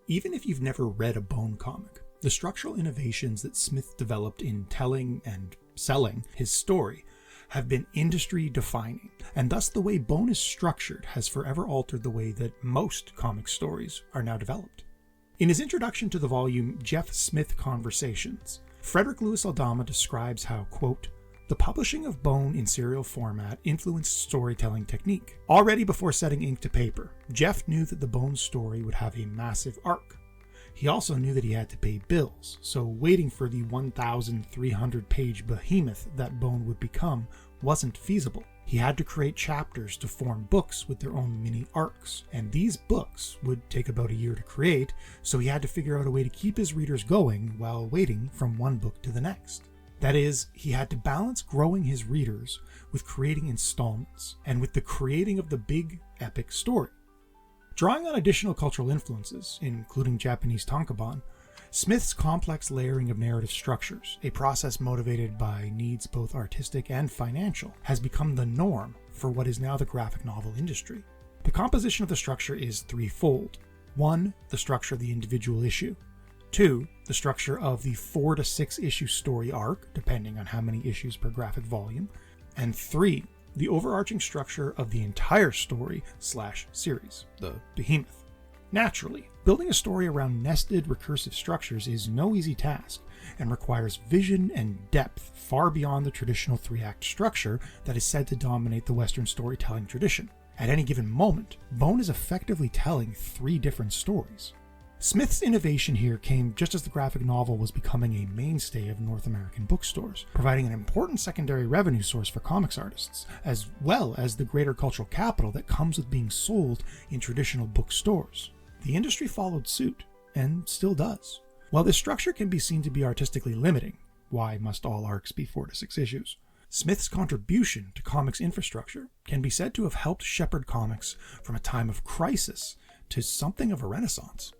Even if you've never read a Bone comic, the structural innovations that Smith developed in telling and selling his story have been industry defining, and thus the way Bone is structured has forever altered the way that most comic stories are now developed. In his introduction to the volume Jeff Smith Conversations, Frederick Lewis Aldama describes how, quote, "The publishing of Bone in serial format influenced storytelling technique. Already before setting ink to paper, Jeff knew that the Bone story would have a massive arc. He also knew that he had to pay bills, so waiting for the 1,300-page behemoth that Bone would become wasn't feasible. He had to create chapters to form books with their own mini arcs, and these books would take about a year to create, so he had to figure out a way to keep his readers going while waiting from one book to the next. That is, he had to balance growing his readers with creating installments, and with the creating of the big, epic story. Drawing on additional cultural influences, including Japanese tankobon, Smith's complex layering of narrative structures, a process motivated by needs both artistic and financial, has become the norm for what is now the graphic novel industry. The composition of the structure is threefold. 1. The structure of the individual issue. 2. The structure of the 4 to 6 issue story arc, depending on how many issues per graphic volume. And 3. The overarching structure of the entire story/series, the behemoth. Naturally, building a story around nested recursive structures is no easy task, and requires vision and depth far beyond the traditional 3-act structure that is said to dominate the Western storytelling tradition. At any given moment, Bone is effectively telling 3 different stories. Smith's innovation here came just as the graphic novel was becoming a mainstay of North American bookstores, providing an important secondary revenue source for comics artists, as well as the greater cultural capital that comes with being sold in traditional bookstores. The industry followed suit, and still does. While this structure can be seen to be artistically limiting, why must all arcs be 4 to 6 issues? Smith's contribution to comics infrastructure can be said to have helped shepherd comics from a time of crisis to something of a renaissance.